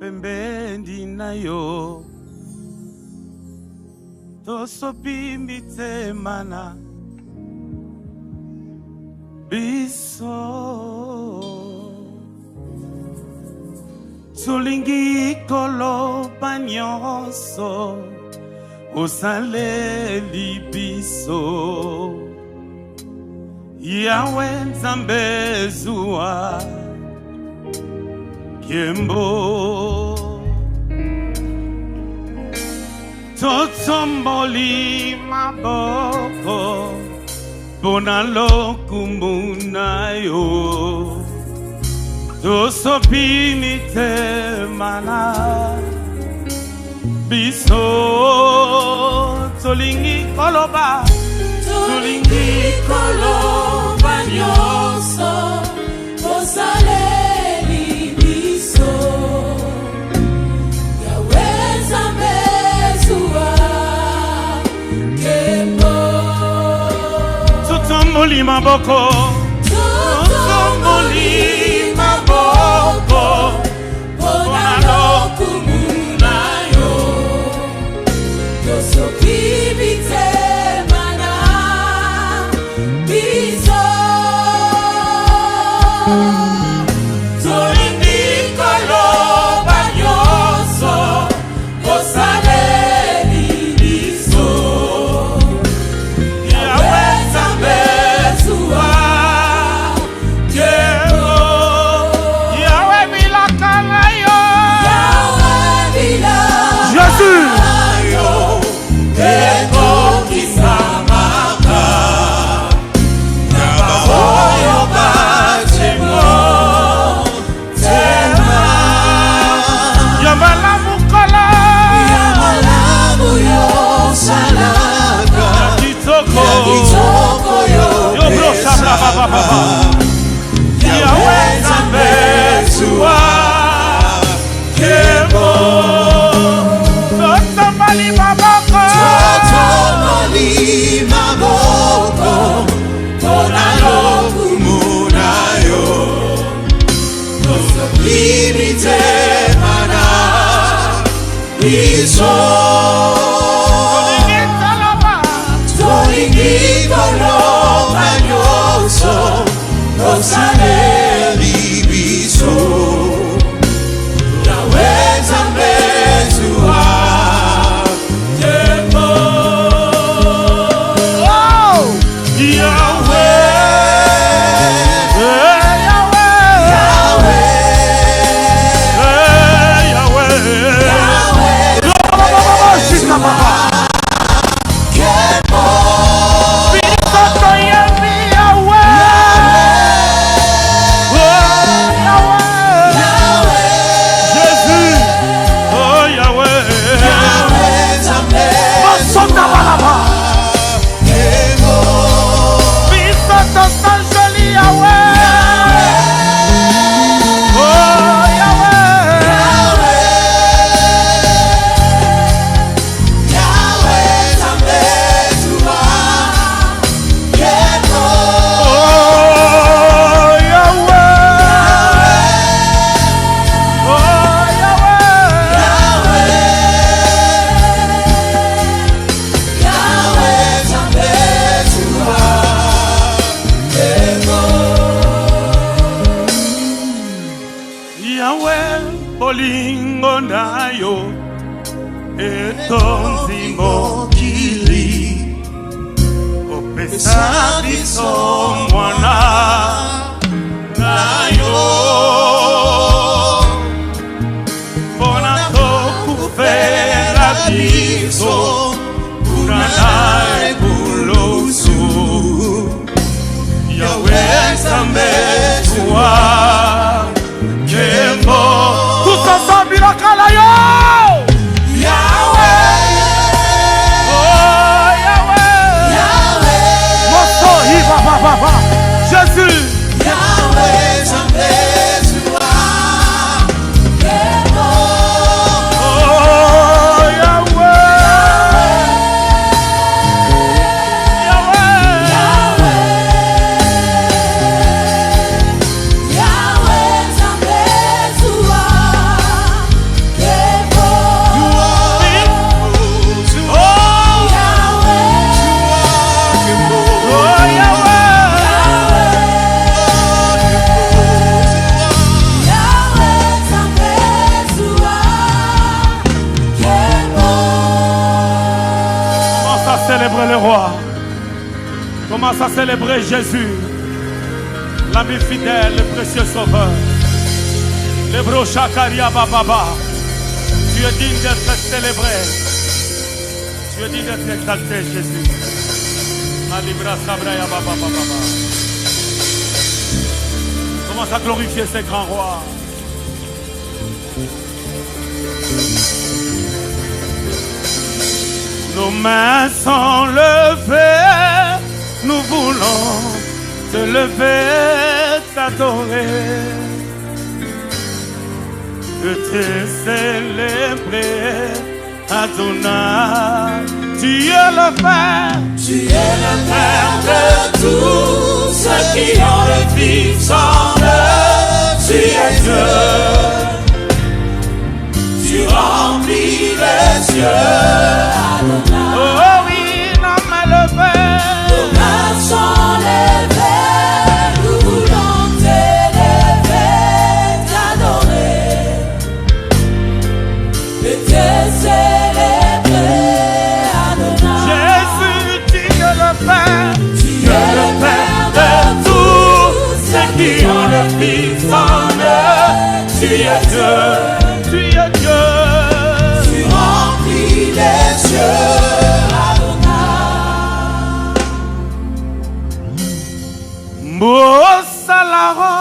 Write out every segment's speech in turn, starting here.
pembendi na yo tosopi mitsemana biso tolingi koloba nyonso osaleli biso Yawe Nzambe zuwa Kembo Totomboli maboko Bonalo kumunayo Tosopi mitemana Biso Tolingi koloba Tolingi koloba nyonso osaleli biso Yawe Nzambe zuwa Kembo Totomboli maboko Totomboli maboko Bonalo kumunayo Tosopi mitemana biso Tolingi koloba nyonso osaleli biso Yawe Nzambe zuwa Kembo Yawe bilaka na yo Yawe bilaka Jésus Kembo kisamaka Yabahoyo batemo tema Yamalamu kola Yamalamu yo salaka Kitoko Kitoko yo Yobro shabla baba baba Yawe Nzambe zuwa Kembo Totomboli maboko Totomboli maboko Bonalo kumunayo Tosopi mitemana biso Tolingi koloba nyonso osaleli biso Yawe Nzambe zuwa Kembo bolingo nayo etonzi mokili opesa biso mwana nayo mpona tokufela biso kuna na ekulusu Yawe Nzambe zuwa Kembo Tusasambira kala yo Yawe Oh Yawe Yawe Moto hiva baba Jésus Yawe Nzambe zuwa Kembo Oh Yawe Yawe Yawe célébrer Jésus, l'ami fidèle, le précieux sauveur. Le brochakaria bababa. Tu es digne d'être célébré. Tu es digne d'être exalté, Jésus. Alibra sabraya bababa. Commence à glorifier ces grands rois. Nos mains sont levées, nous voulons te lever, t'adorer, de te célébrer, Adonai. Tu es le Père, Tu es le Père de tous ceux qui ont le Fils en eux. Tu es Dieu. Tu remplis les cieux. oh oui, non mais le Père. Nos mains sont levées, nous voulons t'élever, t'adorer, et te célébrer, Adonai. Jésus, tu es le Père. Tu es le Père de tous ceux qui ont le Fils en eux. Tu es Dieu. Tu es Dieu. Tu remplis les cieux, Adonai. Mosalaro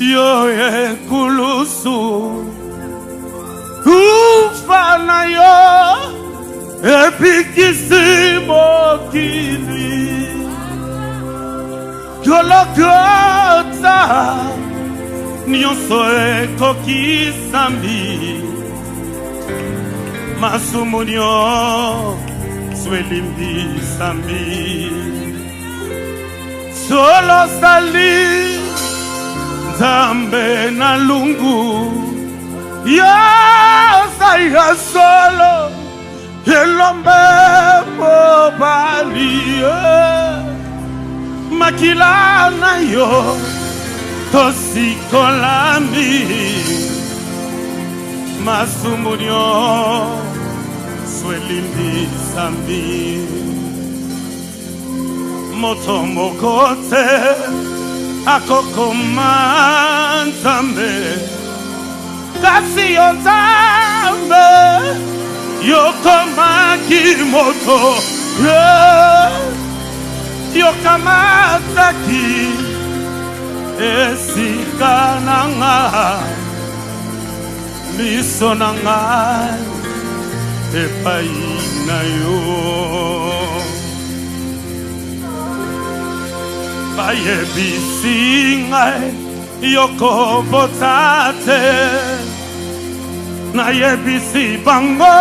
yo ekulusu ufana yo epikisi mokili Golgotha nyonso ekokisami masumu nyonso elimbisami solo sali Nzambe na lungu ya solo elombe mobali makila na yo tosikolami masumu nyonso elimbisami moto moko te akokoma Nzambe kasi yo Nzambe yokomaki moto yokamataki esika na ngai miso na ngai epai na yo bayebisi ngai yokobota te nayebisi bango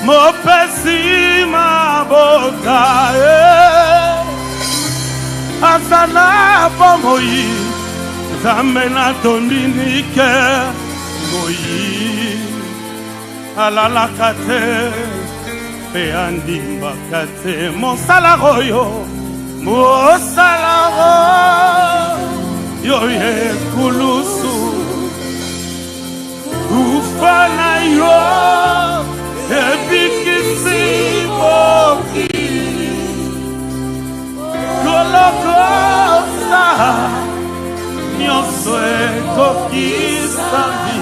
mopesi mabota azala bomoi Nzambe na Dominike moi alalaka te mpe andimbaka te mosala oyo mosalaro yo ekulusu ufana yo ebikisi mokili Golgotha nyonso ekokisami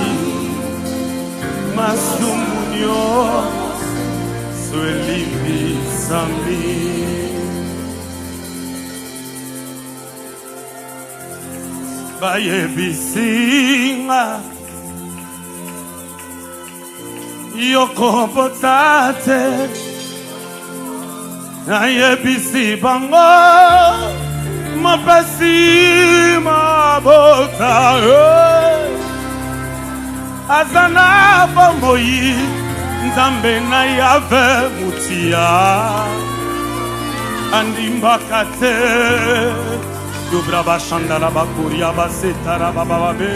masumu nyonso elimbisami bayebisinga yokobota te nayebisi bango mopesi mabota azana bomoi Nzambe na Yave mutia andimbaka te Dubraba Shandala Bakuria Basetara Bababe.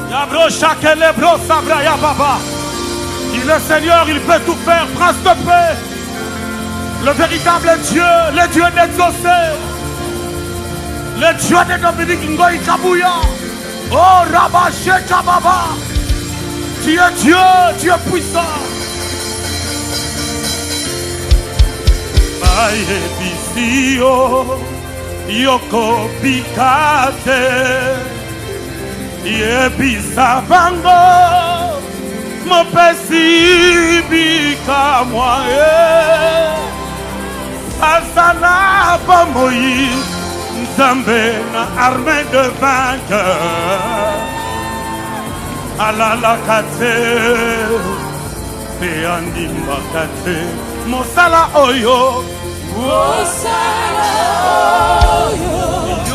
Yabro Shakelebro Sabraya Baba. Il est Seigneur, il peut tout faire, prince de paix. Le véritable Dieu, le Dieu d'exaucé. Le Dieu de Dominique Ngoï Kabouya. Oh Rabba Sheka Baba. Tu es Dieu, tu es puissant. Ayebisio Yoko Pikate Yebisa Bango Mopesi Bika Mwae Asana Moïse Nzambe na armée de vainqueurs Alala Kate Peandimba Kate Mosala Oyo Mosala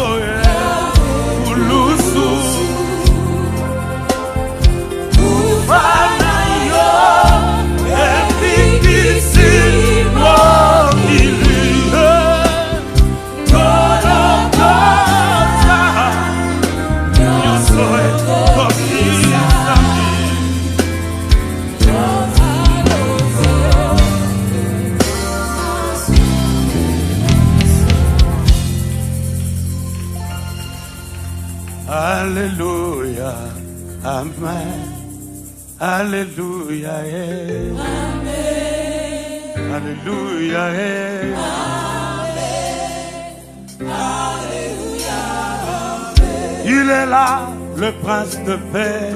Oyo Ulusu Ufana yo Epikisi Mokilie Golokota Yosoe Kokisami Alléluia, Amen. Alléluia, Amen. Alléluia, Amen. Alléluia. Il est là, le prince de paix.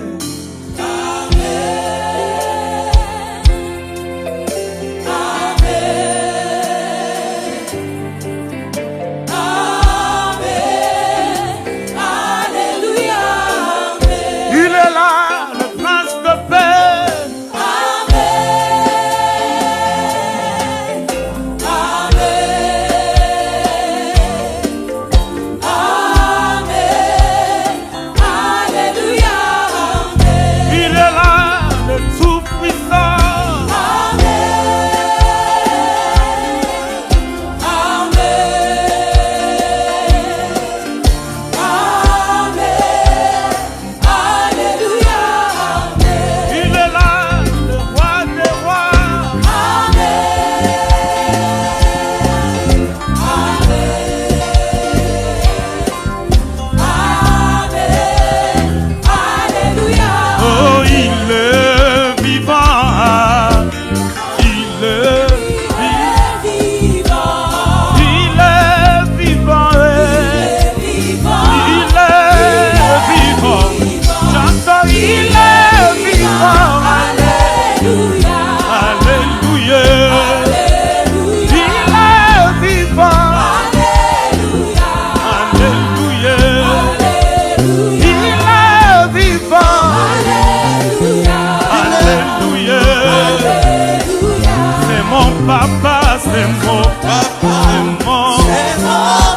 Papa, c'est mon papa, c'est mon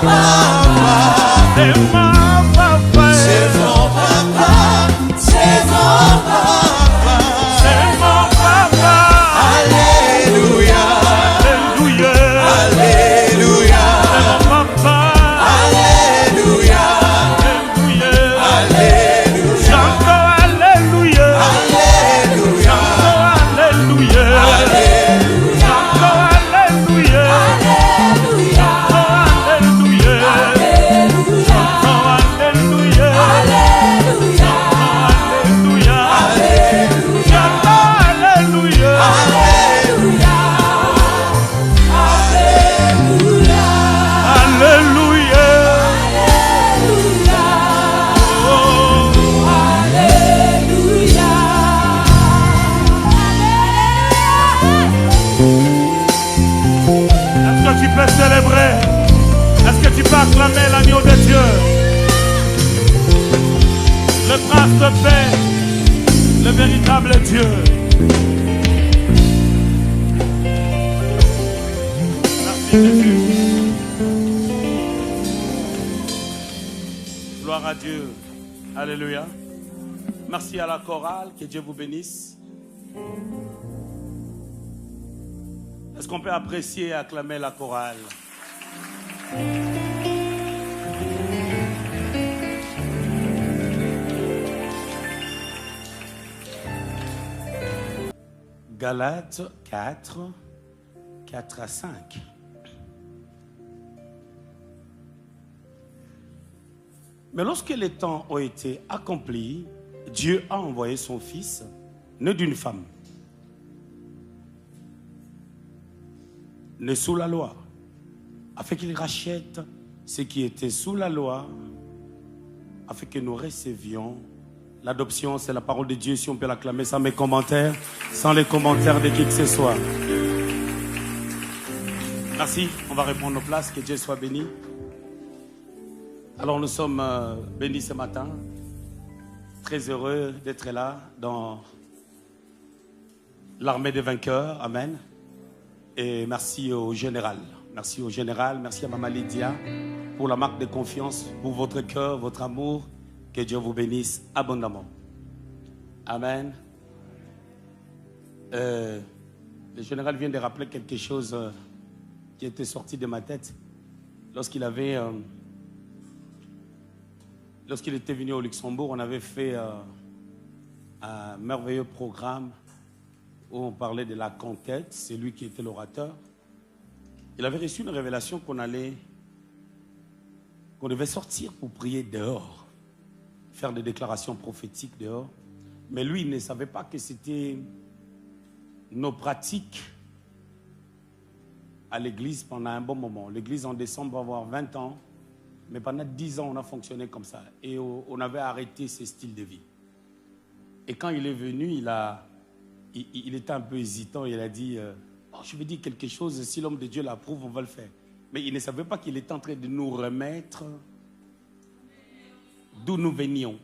papa, c'est mon papa, c'est mon papa, c'est mon papa, c'est mon papa. Alléluia, alléluia, alléluia, c'est mon papa. Alléluia, alléluia, alléluia, j'entends alléluia, alléluia, alléluia, alléluia. Célébrer. Est-ce que tu peux acclamer l'agneau de Dieu, le prince de paix, le véritable Dieu? Merci Jésus. Gloire à Dieu. Alléluia. Merci à la chorale. Que Dieu vous bénisse. Est-ce qu'on peut apprécier et acclamer la chorale? Galates 4, 4 à 5. Mais lorsque les temps ont été accomplis, Dieu a envoyé son Fils, né d'une femme, né sous la loi, afin qu'il rachète ce qui était sous la loi, afin que nous recevions l'adoption. C'est la parole de Dieu, si on peut l'acclamer sans mes commentaires, sans les commentaires de qui que ce soit. Merci, on va reprendre nos places, que Dieu soit béni. Alors nous sommes bénis ce matin, très heureux d'être là dans l'armée des vainqueurs, amen. Et merci au général, merci à Maman Lydia pour la marque de confiance, pour votre cœur, votre amour. Que Dieu vous bénisse abondamment. Amen. Le général vient de rappeler quelque chose qui était sorti de ma tête lorsqu'il était venu au Luxembourg. On avait fait un merveilleux programme où on parlait de la conquête. C'est lui qui était l'orateur. Il avait reçu une révélation qu'on devait sortir pour prier dehors, faire des déclarations prophétiques dehors. Mais lui, il ne savait pas que c'était nos pratiques à l'église pendant un bon moment. L'église en décembre va avoir 20 ans, mais pendant 10 ans, on a fonctionné comme ça. Et on avait arrêté ce style de vie. Et quand il est venu, il était un peu hésitant. Il a dit, je vais dire quelque chose, si l'homme de Dieu l'approuve, on va le faire. Mais il ne savait pas qu'il était en train de nous remettre d'où nous venions. Vous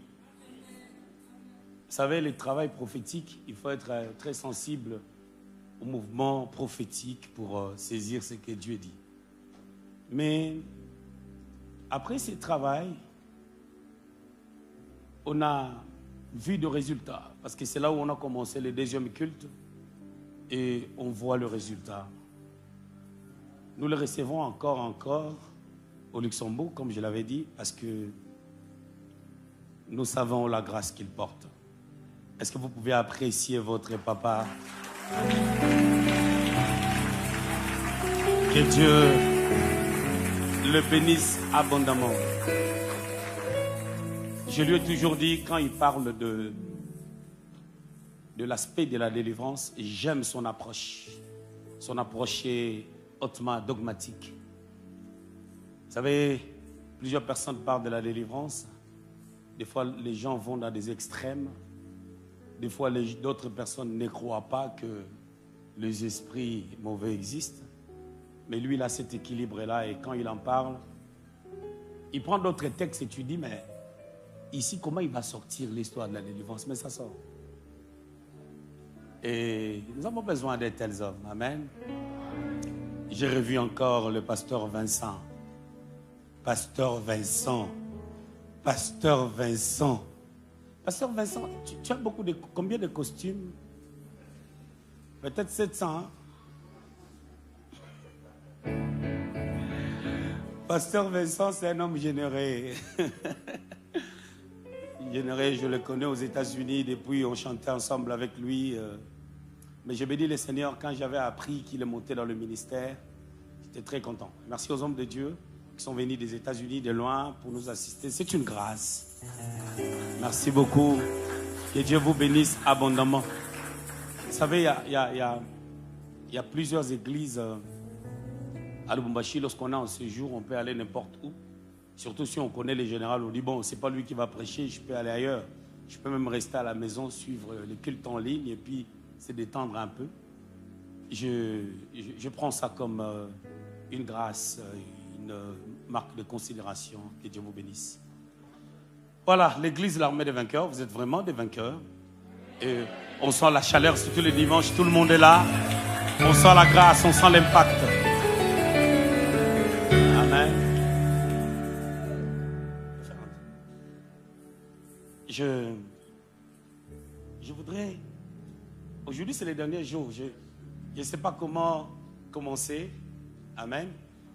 savez, le travail prophétique, il faut être très sensible au mouvement prophétique pour saisir ce que Dieu dit. Mais après ce travail, on a vu de résultats. Parce que c'est là où on a commencé le deuxième culte et on voit le résultat. Nous le recevons encore au Luxembourg, comme je l'avais dit, parce que nous savons la grâce qu'il porte. Est-ce que vous pouvez apprécier votre papa? Que Dieu le bénisse abondamment. Je lui ai toujours dit, quand il parle de l'aspect de la délivrance, j'aime son approche. Son approche est hautement dogmatique. Vous savez, plusieurs personnes parlent de la délivrance. Des fois, les gens vont dans des extrêmes. Des fois, d'autres personnes ne croient pas que les esprits mauvais existent. Mais lui, il a cet équilibre-là. Et quand il en parle, il prend d'autres textes et tu dis, mais ici, comment il va sortir l'histoire de la délivrance? Mais ça sort. Et nous avons besoin de tels hommes. Amen. J'ai revu encore le pasteur Vincent. Pasteur Vincent. Pasteur Vincent. Pasteur Vincent, tu as combien de costumes? Peut-être 700. Hein? Pasteur Vincent, c'est un homme généreux. Généreux, je le connais aux États-Unis. Depuis, on chantait ensemble avec lui. Mais j'ai béni le Seigneur quand j'avais appris qu'il est monté dans le ministère. J'étais très content. Merci aux hommes de Dieu qui sont venus des États-Unis, de loin, pour nous assister. C'est une grâce. Merci beaucoup. Que Dieu vous bénisse abondamment. Vous savez, il y a plusieurs églises à Lubumbashi. Lorsqu'on est en séjour, on peut aller n'importe où. Surtout si on connaît les généraux. On dit, bon, c'est pas lui qui va prêcher, je peux aller ailleurs. Je peux même rester à la maison, suivre les cultes en ligne et puis se détendre un peu. Je prends ça comme une grâce, une marque de considération. Que Dieu vous bénisse. Voilà, l'église, l'armée des vainqueurs. Vous êtes vraiment des vainqueurs. Et on sent la chaleur, surtout les dimanches. Tout le monde est là. On sent la grâce, on sent l'impact. Amen. Je voudrais... Aujourd'hui, c'est les derniers jours. Je ne sais pas comment commencer. Amen.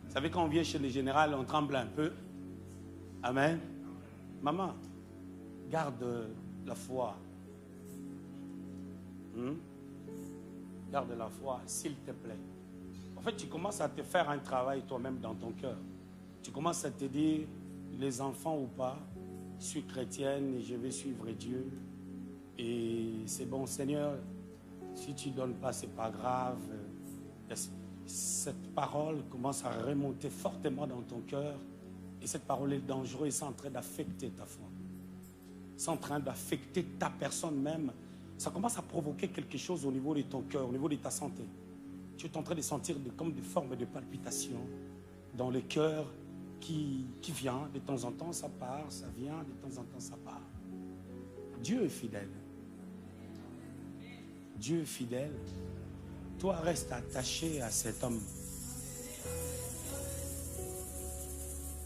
Vous savez, quand on vient chez les généraux, on tremble un peu. Amen. Maman, garde la foi. Garde la foi, s'il te plaît. En fait, tu commences à te faire un travail toi-même dans ton cœur. Tu commences à te dire, les enfants ou pas, je suis chrétienne et je vais suivre Dieu. Et c'est bon, Seigneur, si tu ne donnes pas, c'est pas grave. cette parole commence à remonter fortement dans ton cœur. Et cette parole est dangereuse, c'est en train d'affecter ta foi. C'est en train d'affecter ta personne même. Ça commence à provoquer quelque chose au niveau de ton cœur, au niveau de ta santé. Tu es en train de sentir comme des formes de palpitations dans le cœur qui vient. De temps en temps, ça part, ça vient, de temps en temps, ça part. Dieu est fidèle. Dieu est fidèle. Toi, reste attaché à cet homme.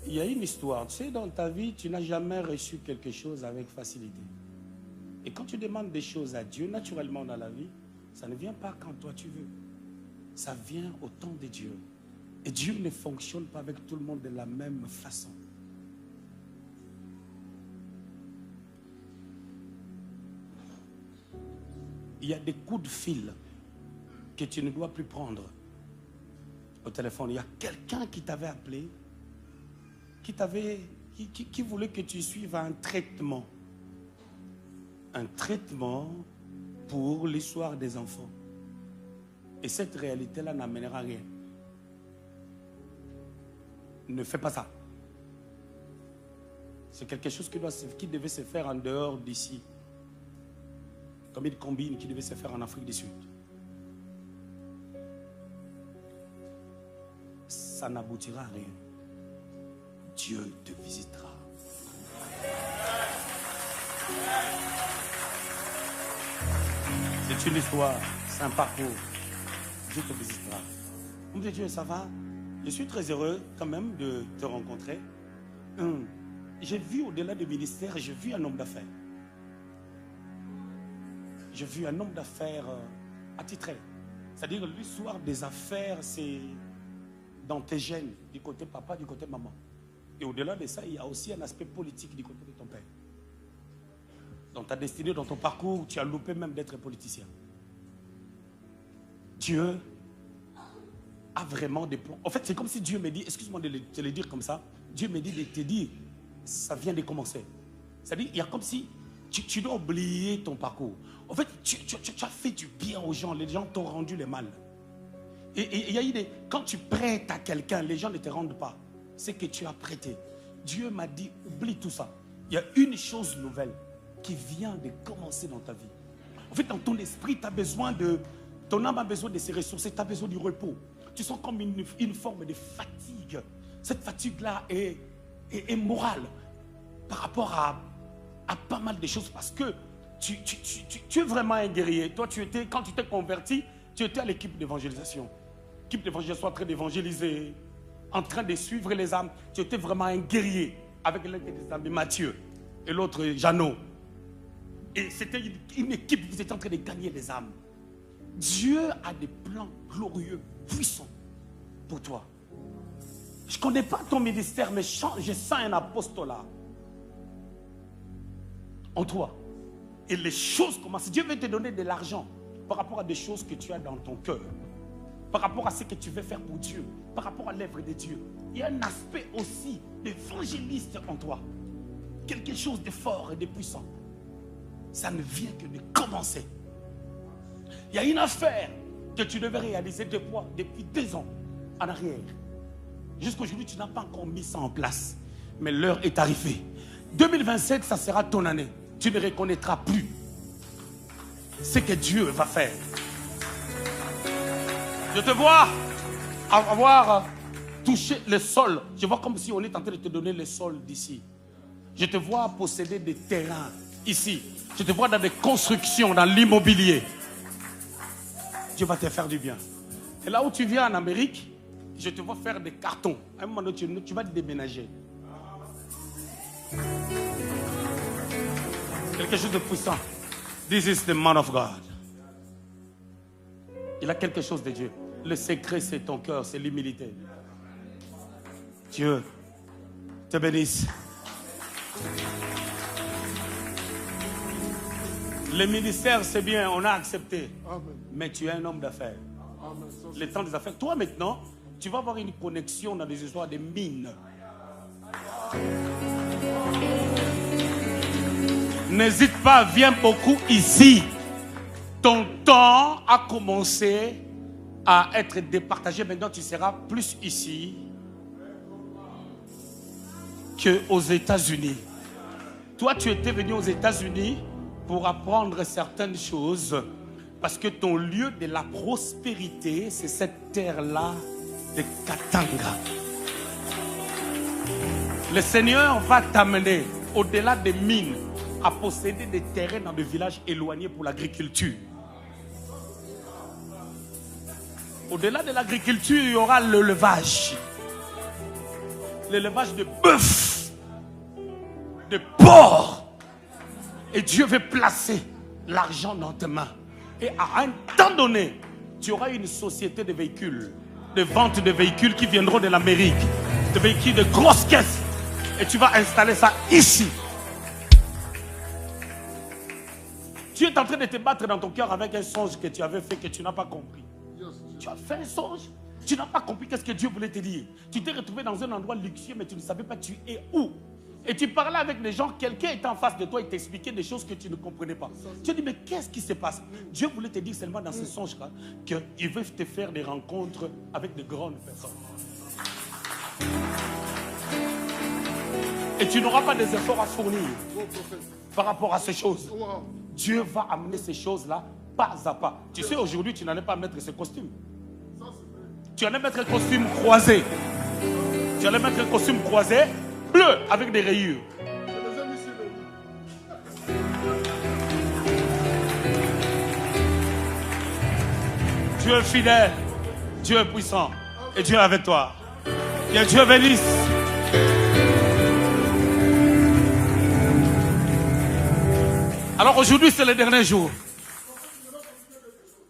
Il y a une histoire. Tu sais, dans ta vie, tu n'as jamais reçu quelque chose avec facilité. Et quand tu demandes des choses à Dieu, naturellement dans la vie, ça ne vient pas quand toi tu veux. Ça vient au temps de Dieu. Et Dieu ne fonctionne pas avec tout le monde de la même façon. Il y a des coups de fil que tu ne dois plus prendre au téléphone. Il y a quelqu'un qui t'avait appelé, qui voulait que tu suives un traitement. Un traitement pour l'histoire des enfants. Et cette réalité-là n'amènera rien. Ne fais pas ça. C'est quelque chose qui devait se faire en dehors d'ici. Comme une combine qui devait se faire en Afrique du Sud. Ça n'aboutira à rien. Dieu te visitera. C'est une histoire, c'est un parcours. Dieu te visitera. Mon Dieu, ça va? Je suis très heureux quand même de te rencontrer. J'ai vu au-delà du ministère, j'ai vu un homme d'affaires. J'ai vu un homme d'affaires attitré. C'est-à-dire l'histoire des affaires, c'est dans tes gènes, du côté papa, du côté maman. Et au-delà de ça, il y a aussi un aspect politique du côté de ton père. Dans ta destinée, dans ton parcours, tu as loupé même d'être politicien. Dieu a vraiment des plans. En fait, c'est comme si Dieu me dit, excuse-moi de te le dire comme ça, Dieu me dit de te dire, ça vient de commencer. C'est-à-dire, il y a comme si tu dois oublier ton parcours. En fait, tu as fait du bien aux gens, les gens t'ont rendu le mal. Et il y a eu quand tu prêtes à quelqu'un, les gens ne te rendent pas. C'est que tu as prêté. Dieu m'a dit, oublie tout ça. Il y a une chose nouvelle qui vient de commencer dans ta vie. En fait, dans ton esprit, tu as besoin ton âme a besoin de se ressourcer, tu as besoin du repos. Tu sens comme une forme de fatigue. Cette fatigue-là est morale par rapport à pas mal de choses parce que tu es vraiment un guerrier. Toi, quand tu t'es converti, tu étais à l'équipe d'évangélisation. L'équipe d'évangélisation en train d'évangéliser, en train de suivre les âmes. Tu étais vraiment un guerrier avec l'un des amis, Mathieu, et l'autre, Jeannot. Et c'était une équipe, vous étiez en train de gagner des âmes. Dieu a des plans glorieux, puissants pour toi. Je ne connais pas ton ministère, mais je sens un apostolat en toi. Et les choses commencent. Dieu veut te donner de l'argent par rapport à des choses que tu as dans ton cœur. Par rapport à ce que tu veux faire pour Dieu. Par rapport à l'œuvre de Dieu. Il y a un aspect aussi d'évangéliste en toi. Quelque chose de fort et de puissant. Ça ne vient que de commencer. Il y a une affaire que tu devais réaliser depuis 2 ans en arrière. Jusqu'aujourd'hui, tu n'as pas encore mis ça en place. Mais l'heure est arrivée. 2027, ça sera ton année. Tu ne reconnaîtras plus ce que Dieu va faire. Je te vois avoir touché le sol. Je vois comme si on est en train de te donner le sol d'ici. Je te vois posséder des terrains ici. Je te vois dans des constructions, dans l'immobilier. Dieu va te faire du bien. Et là où tu viens en Amérique, je te vois faire des cartons. À un moment donné, tu vas te déménager. Quelque chose de puissant. This is the man of God. Il a quelque chose de Dieu. Le secret, c'est ton cœur, c'est l'humilité. Dieu te bénisse. Le ministère, c'est bien, on a accepté. Amen. Mais tu es un homme d'affaires. Le temps des affaires. Toi, maintenant, tu vas avoir une connexion dans des histoires de mines. N'hésite pas, viens beaucoup ici. Ton temps a commencé à être départagé. Maintenant, tu seras plus ici qu'aux États-Unis. Toi, tu étais venu aux États-Unis pour apprendre certaines choses parce que ton lieu de la prospérité, c'est cette terre-là de Katanga. Le Seigneur va t'amener au-delà des mines à posséder des terrains dans des villages éloignés pour l'agriculture. Au-delà de l'agriculture, il y aura l'élevage. L'élevage de bœuf, de porc. Et Dieu veut placer l'argent dans tes mains. Et à un temps donné, tu auras une société de véhicules, de vente de véhicules qui viendront de l'Amérique, de véhicules de grosses caisses. Et tu vas installer ça ici. Tu es en train de te battre dans ton cœur avec un songe que tu avais fait que tu n'as pas compris. Tu as fait un songe, tu n'as pas compris qu'est-ce que Dieu voulait te dire. Tu t'es retrouvé dans un endroit luxueux, mais tu ne savais pas tu es où. Et tu parlais avec des gens, quelqu'un était en face de toi et t'expliquait des choses que tu ne comprenais pas. Tu as dit, mais qu'est-ce qui se passe? Dieu voulait te dire seulement dans ce songe-là qu'il veut te faire des rencontres avec de grandes personnes. Et tu n'auras pas des efforts à fournir par rapport à ces choses. Dieu va amener ces choses-là pas à pas. Tu sais, aujourd'hui, tu n'allais pas mettre ce costume. Tu allais mettre un costume croisé. Tu allais mettre un costume croisé, bleu, avec des rayures. Dieu est fidèle, Dieu est puissant, et Dieu est avec toi. Que Dieu bénisse. Alors aujourd'hui, c'est le dernier jour.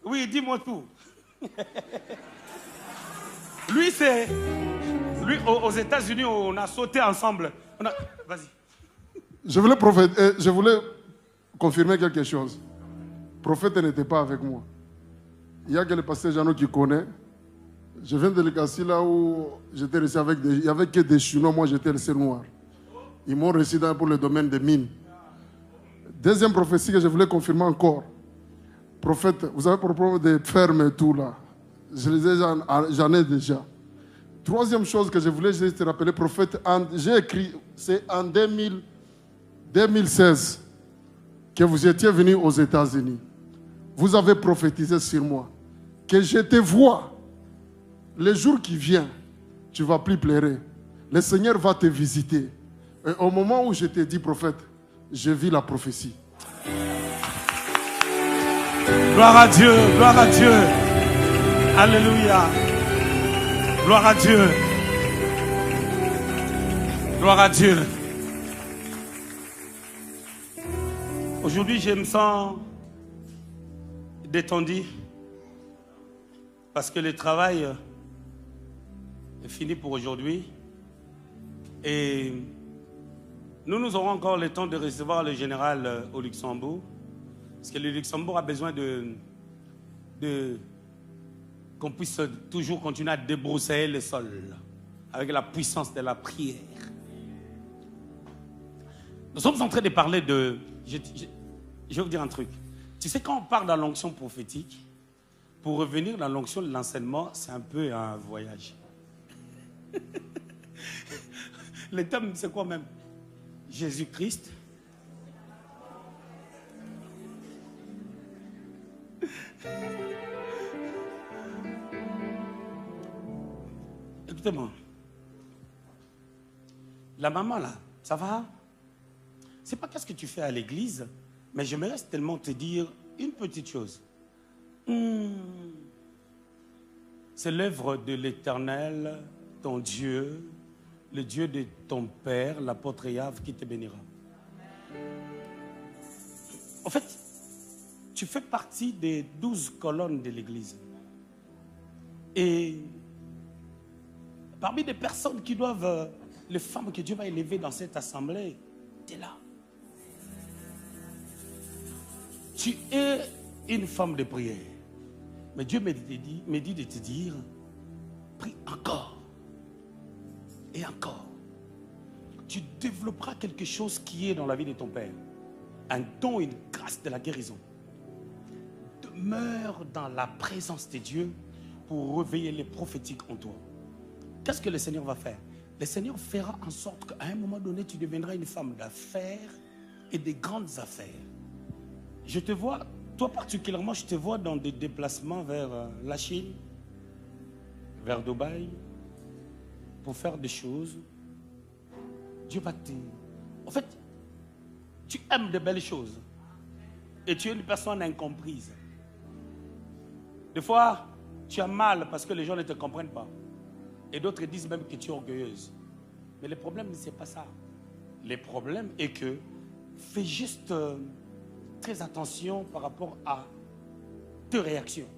Oui, dis-moi tout. Lui, c'est... Lui, aux États-Unis, on a sauté ensemble. Vas-y. Je voulais confirmer quelque chose. Le prophète n'était pas avec moi. Il y a que le pasteur Jeannot qui connaît. Je viens de l'Écassie là où j'étais resté avec des... Il n'y avait que des Chinois, moi j'étais le seul noir. Ils m'ont reçu pour le domaine des mines. Deuxième prophétie que je voulais confirmer encore. Prophète, vous avez pour problème des fermes et tout là. J'en ai déjà. Troisième chose que je voulais juste te rappeler, prophète, j'ai écrit, c'est en 2016 que vous étiez venu aux États-Unis. Vous avez prophétisé sur moi que je te vois. Le jour qui vient, tu ne vas plus pleurer. Le Seigneur va te visiter. Et au moment où je t'ai dit, prophète, je vis la prophétie. Gloire à Dieu, gloire à Dieu. Alléluia. Gloire à Dieu. Gloire à Dieu. Aujourd'hui, je me sens détendu parce que le travail est fini pour aujourd'hui. Et nous aurons encore le temps de recevoir le général au Luxembourg. Parce que le Luxembourg a besoin qu'on puisse toujours continuer à débroussailler le sol avec la puissance de la prière. Nous sommes en train de parler de... Je vais vous dire un truc. Tu sais, quand on parle dans l'onction prophétique, pour revenir dans l'onction de l'enseignement, c'est un peu un voyage. Le thème, c'est quoi même? Jésus-Christ. Écoutez-moi. La maman là, ça va? C'est pas qu'est-ce que tu fais à l'église, mais j'aimerais tellement te dire une petite chose. C'est l'œuvre de l'Éternel, ton Dieu, le Dieu de ton Père, l'apôtre Yahvé, qui te bénira. En fait, tu fais partie des 12 colonnes de l'église. Et parmi les personnes qui doivent, les femmes que Dieu va élever dans cette assemblée, tu es là. Tu es une femme de prière. Mais Dieu me dit de te dire, prie encore. Et encore. Tu développeras quelque chose qui est dans la vie de ton Père. Un don, une grâce de la guérison. Demeure dans la présence de Dieu pour réveiller les prophétiques en toi. Qu'est-ce que le Seigneur va faire? Le Seigneur fera en sorte qu'à un moment donné, tu deviendras une femme d'affaires et des grandes affaires. Je te vois, toi particulièrement, je te vois dans des déplacements vers la Chine, vers Dubaï, pour faire des choses. Dieu va te... En fait, tu aimes de belles choses. Et tu es une personne incomprise. Des fois, tu as mal parce que les gens ne te comprennent pas. Et d'autres disent même que tu es orgueilleuse. Mais le problème, ce n'est pas ça. Le problème est que fais juste très attention par rapport à tes réactions.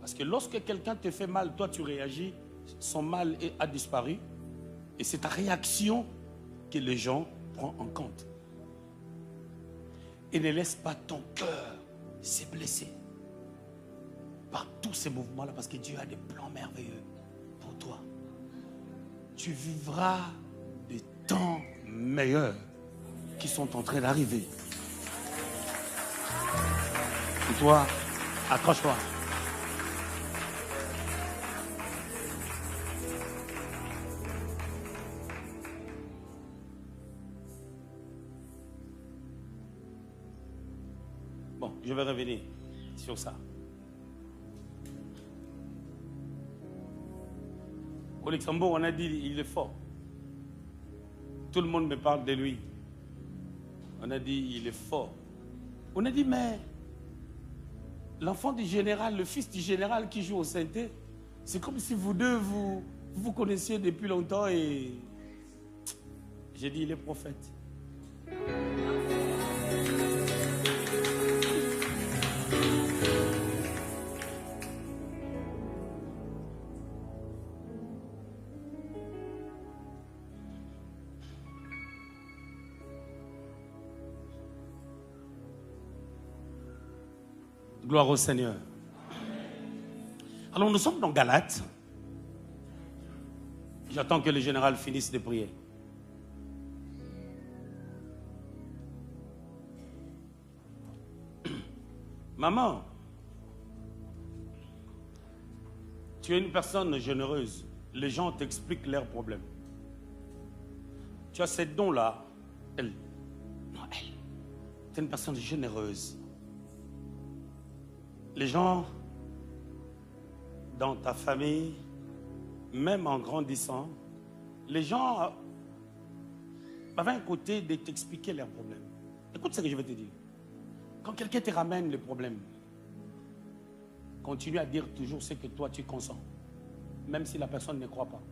Parce que lorsque quelqu'un te fait mal, toi tu réagis, son mal a disparu. Et c'est ta réaction que les gens prennent en compte. Et ne laisse pas ton cœur se blesser par tous ces mouvements-là, parce que Dieu a des plans merveilleux pour toi. Tu vivras des temps meilleurs qui sont en train d'arriver. Et toi, accroche-toi. Bon, je vais revenir sur ça. Au Luxembourg, on a dit il est fort. Tout le monde me parle de lui. On a dit il est fort. On a dit mais l'enfant du général, le fils du général qui joue au synthé, c'est comme si vous deux vous connaissiez depuis longtemps et j'ai dit il est prophète. Gloire au Seigneur. Alors nous sommes dans Galates. J'attends que le général finisse de prier. Maman, tu es une personne généreuse. Les gens t'expliquent leurs problèmes. Tu as ces dons-là. Elle. Tu es une personne généreuse. Les gens dans ta famille, même en grandissant, les gens avaient un côté de t'expliquer leurs problèmes. Écoute ce que je vais te dire. Quand quelqu'un te ramène le problème, continue à dire toujours ce que toi tu consens, même si la personne ne croit pas.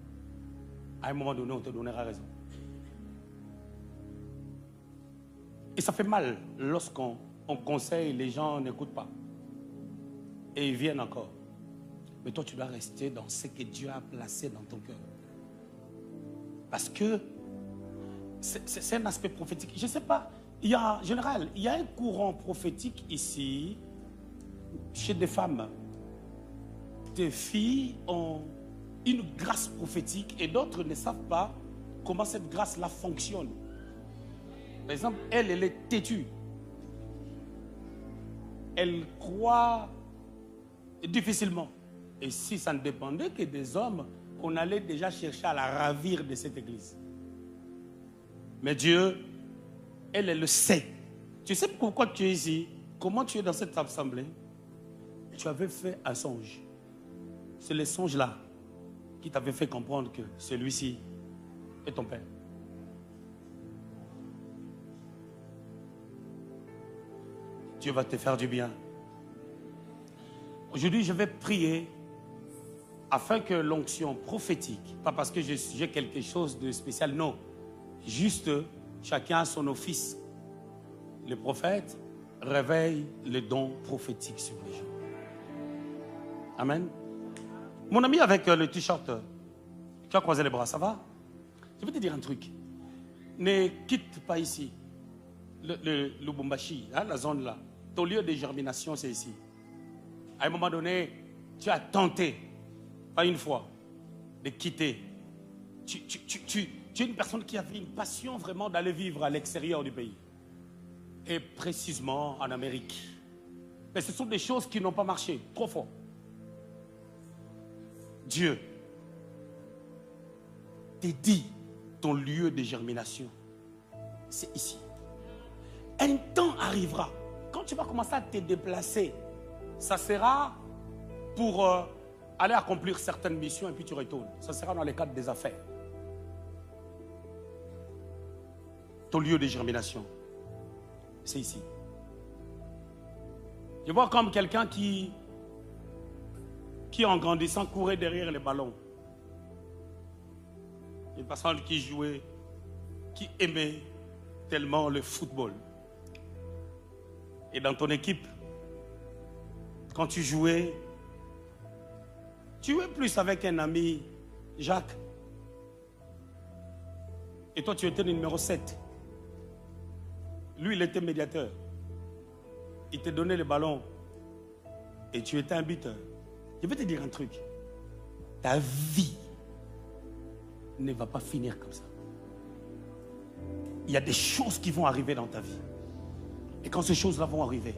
À un moment donné, on te donnera raison. Et ça fait mal lorsqu'on conseille, les gens n'écoutent pas. Et ils viennent encore. Mais toi, tu dois rester dans ce que Dieu a placé dans ton cœur. Parce que c'est un aspect prophétique. Je ne sais pas, en général, il y a un courant prophétique ici, chez des femmes. Des filles ont une grâce prophétique et d'autres ne savent pas comment cette grâce-là fonctionne. Par exemple, elle est têtue. Elle croit difficilement. Et si ça ne dépendait que des hommes, on allait déjà chercher à la ravir de cette église. Mais Dieu, elle le sait. Tu sais pourquoi tu es ici? Comment tu es dans cette assemblée? Tu avais fait un songe. C'est le songe-là qui t'avait fait comprendre que celui-ci est ton père. Dieu va te faire du bien. Aujourd'hui, je vais prier afin que l'onction prophétique, pas parce que j'ai quelque chose de spécial, non. Juste, chacun a son office. Le prophète réveille les dons prophétiques sur les gens. Amen. Mon ami avec le t-shirt, tu as croisé les bras, ça va? Je vais te dire un truc. Ne quitte pas ici. Le Lubumbashi, hein, la zone là. Ton lieu de germination, c'est ici. À un moment donné, tu as tenté, pas une fois, de quitter. Tu es une personne qui avait une passion vraiment d'aller vivre à l'extérieur du pays. Et précisément en Amérique. Mais ce sont des choses qui n'ont pas marché, trop fort. Dieu te dit ton lieu de germination, c'est ici. Un temps arrivera, quand tu vas commencer à te déplacer, ça sera pour aller accomplir certaines missions et puis tu retournes. Ça sera dans le cadre des affaires. Ton lieu de germination, c'est ici. Je vois comme quelqu'un qui en grandissant courait derrière les ballons. Une personne qui jouait, qui aimait tellement le football. Et dans ton équipe, quand tu jouais plus avec un ami, Jacques. Et toi, tu étais le numéro 7. Lui, il était médiateur. Il te donnait le ballon. Et tu étais un buteur. Je vais te dire un truc. Ta vie ne va pas finir comme ça. Il y a des choses qui vont arriver dans ta vie. Et quand ces choses-là vont arriver,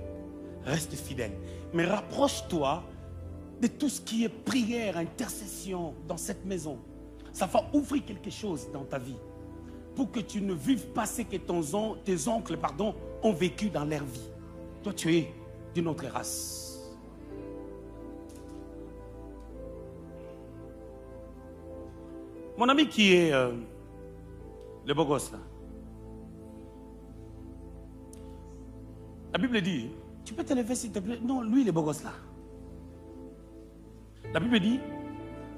reste fidèle. Mais rapproche-toi de tout ce qui est prière, intercession dans cette maison. Ça va ouvrir quelque chose dans ta vie. Pour que tu ne vives pas ce que tes oncles ont vécu dans leur vie. Toi, tu es d'une autre race. Mon ami qui est le beau gosse là. La Bible dit, tu peux te lever s'il te plaît. Non, lui il est beau gosse là. La Bible dit,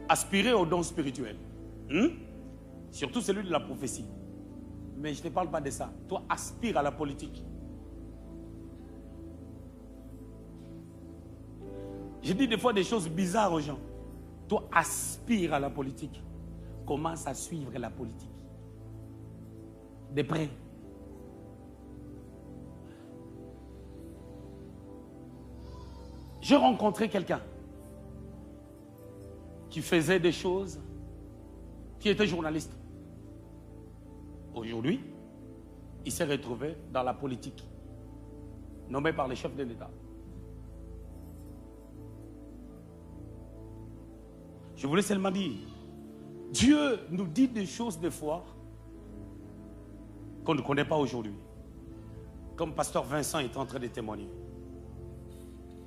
aspirer aux dons spirituels. Surtout celui de la prophétie. Mais je ne te parle pas de ça. Toi, aspire à la politique. Je dis des fois des choses bizarres aux gens. Toi, aspire à la politique. Commence à suivre la politique. De près. J'ai rencontré quelqu'un qui faisait des choses, qui était journaliste. Aujourd'hui, il s'est retrouvé dans la politique, nommé par les chefs de l'État. Je voulais seulement dire, Dieu nous dit des choses des fois qu'on ne connaît pas aujourd'hui. Comme pasteur Vincent est en train de témoigner.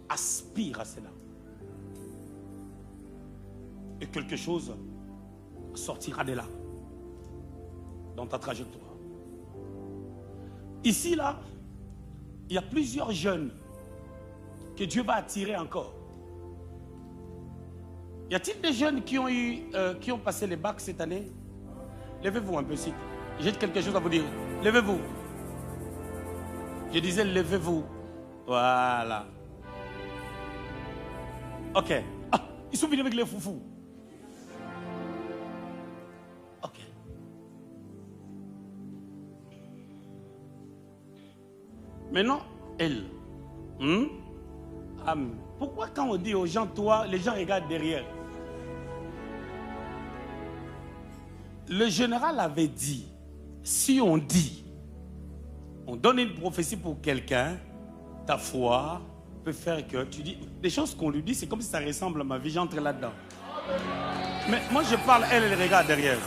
Aspire à cela. Et quelque chose sortira de là. Dans ta trajectoire. Ici, là, il y a plusieurs jeunes que Dieu va attirer encore. Y a-t-il des jeunes qui ont passé les bacs cette année? Levez-vous un peu ici. J'ai quelque chose à vous dire. Levez-vous. Je disais levez-vous. Voilà. Ok. Ah, ils sont venus avec les foufous. Ok. Maintenant, elle. Pourquoi quand on dit aux gens, toi, les gens regardent derrière? Le général avait dit, si on dit, on donne une prophétie pour quelqu'un, ta foi peut faire que tu dis, des choses qu'on lui dit, c'est comme si ça ressemble à ma vie, j'entre là-dedans. Mais moi je parle, elle regarde derrière.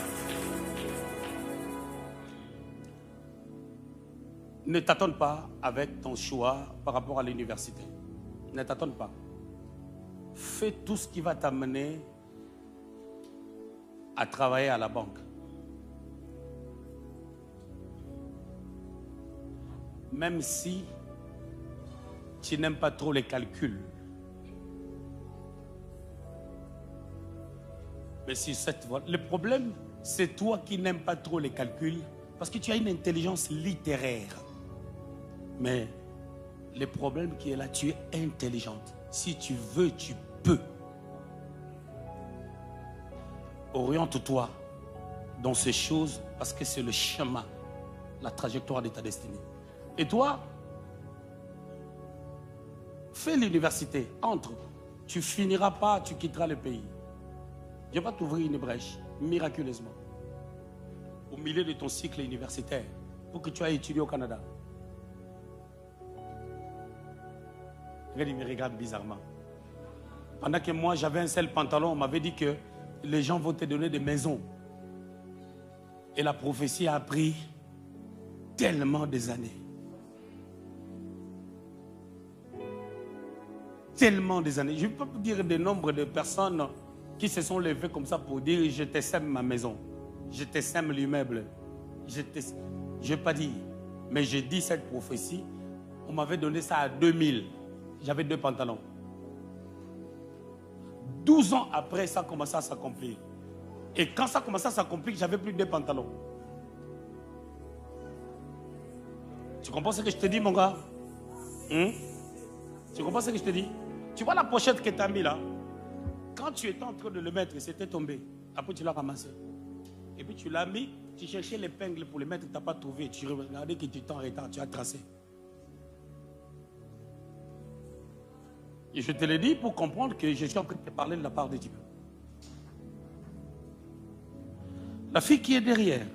Ne t'attends pas avec ton choix par rapport à l'université. Ne t'attends pas. Fais tout ce qui va t'amener à travailler à la banque. Même si tu n'aimes pas trop les calculs. Mais si cette voie, le problème, c'est toi qui n'aimes pas trop les calculs parce que tu as une intelligence littéraire. Mais le problème qui est là, tu es intelligente. Si tu veux, tu peux. Oriente-toi dans ces choses parce que c'est le chemin, la trajectoire de ta destinée. Et toi, fais l'université, entre. Tu finiras pas, tu quitteras le pays. Dieu va t'ouvrir une brèche, miraculeusement, au milieu de ton cycle universitaire, pour que tu ailles étudier au Canada. Il me regarde bizarrement. Pendant que moi, j'avais un seul pantalon, on m'avait dit que les gens vont te donner des maisons. Et la prophétie a pris tellement des années. Tellement des années. Je ne peux pas dire le nombre de personnes qui se sont levées comme ça pour dire je te sème ma maison. Je te sème l'immeuble. Je n'ai pas dit. Mais j'ai dit cette prophétie. On m'avait donné ça à 2000. J'avais 2 pantalons. 12 ans après, ça a commencé à s'accomplir. Et quand ça a commencé à s'accomplir, j'avais plus de 2 pantalons. Tu comprends ce que je te dis, mon gars? Tu comprends ce que je te dis? Tu vois la pochette que tu as mis là? Quand tu étais en train de le mettre, c'était tombé. Après, tu l'as ramassé. Et puis, tu l'as mis, tu cherchais l'épingle pour le mettre, tu n'as pas trouvé. Tu regardais que tu étais en retard, tu as tracé. Et je te l'ai dit pour comprendre que je suis en train de te parler de la part de Dieu. La fille qui est derrière,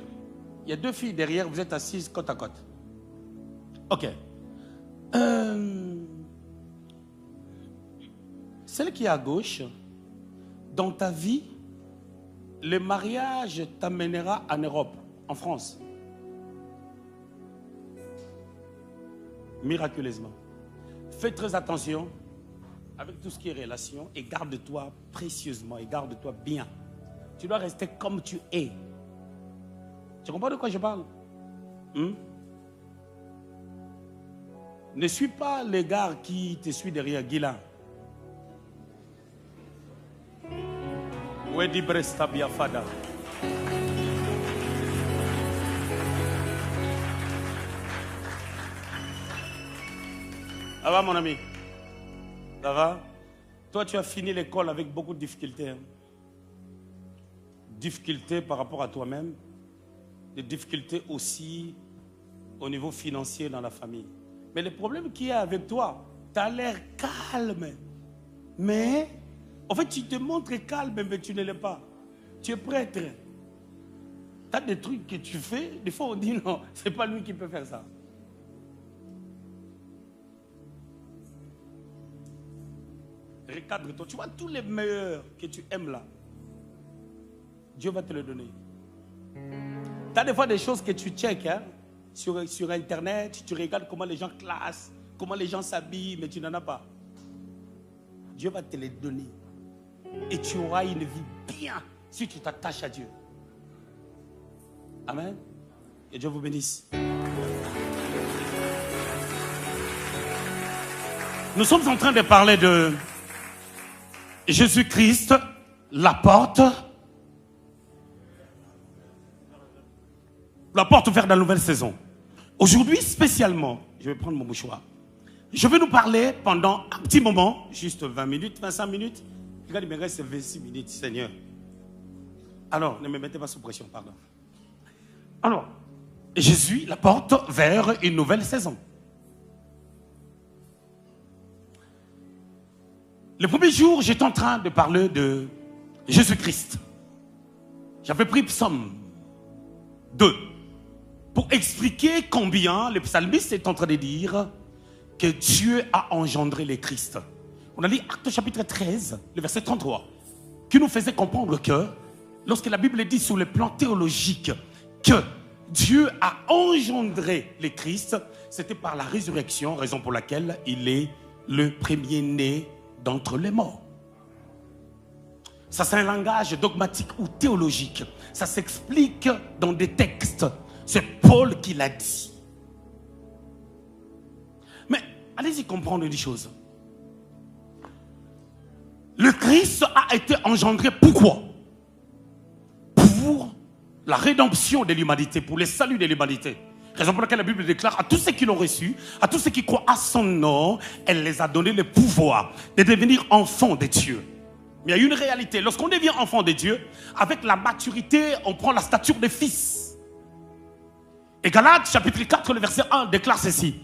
il y a 2 filles derrière, vous êtes assises côte à côte. Ok. Celle qui est à gauche, dans ta vie, le mariage t'amènera en Europe, en France. Miraculeusement. Fais très attention avec tout ce qui est relation et garde-toi précieusement et garde-toi bien. Tu dois rester comme tu es. Tu comprends de quoi je parle? Ne suis pas les gars qui te suivent derrière, Guilain. Wedi Bresta Biafada. Ça va, mon ami? Ça va? Toi, tu as fini l'école avec beaucoup de difficultés. Hein? Difficultés par rapport à toi-même. Des difficultés aussi au niveau financier dans la famille. Mais le problème qui est avec toi, tu as l'air calme. Mais, en fait, tu te montres calme, mais tu ne l'es pas. Tu es prêtre. Tu as des trucs que tu fais. Des fois, on dit non, ce n'est pas lui qui peut faire ça. Recadre-toi. Tu vois, tous les meilleurs que tu aimes là, Dieu va te le donner. Tu as des fois des choses que tu checkes hein, sur Internet, tu regardes comment les gens classent, comment les gens s'habillent, mais tu n'en as pas. Dieu va te les donner. Et tu auras une vie bien si tu t'attaches à Dieu. Amen. Et Dieu vous bénisse. Nous sommes en train de parler de Jésus-Christ, la porte ouverte dans la nouvelle saison. Aujourd'hui, spécialement, je vais prendre mon mouchoir. Je vais nous parler pendant un petit moment, juste 20 minutes, 25 minutes. Regarde, il me reste 26 minutes, Seigneur. Alors, ne me mettez pas sous pression, pardon. Alors, Jésus, la porte vers une nouvelle saison. Le premier jour, j'étais en train de parler de Jésus-Christ. J'avais pris Psaume 2 pour expliquer combien le psalmiste est en train de dire que Dieu a engendré le Christ. On a lu Actes chapitre 13, le verset 33, qui nous faisait comprendre que lorsque la Bible dit sur le plan théologique que Dieu a engendré le Christ, c'était par la résurrection, raison pour laquelle il est le premier-né d'entre les morts. Ça, c'est un langage dogmatique ou théologique. Ça s'explique dans des textes. C'est Paul qui l'a dit. Mais allez-y comprendre une chose. Le Christ a été engendré pourquoi? Pour la rédemption de l'humanité, pour le salut de l'humanité. Raison pour laquelle la Bible déclare à tous ceux qui l'ont reçu, à tous ceux qui croient à son nom, elle les a donné le pouvoir de devenir enfants de Dieu. Mais il y a une réalité. Lorsqu'on devient enfant de Dieu, avec la maturité, on prend la stature de fils. Et Galates, chapitre 4, le verset 1, déclare ceci.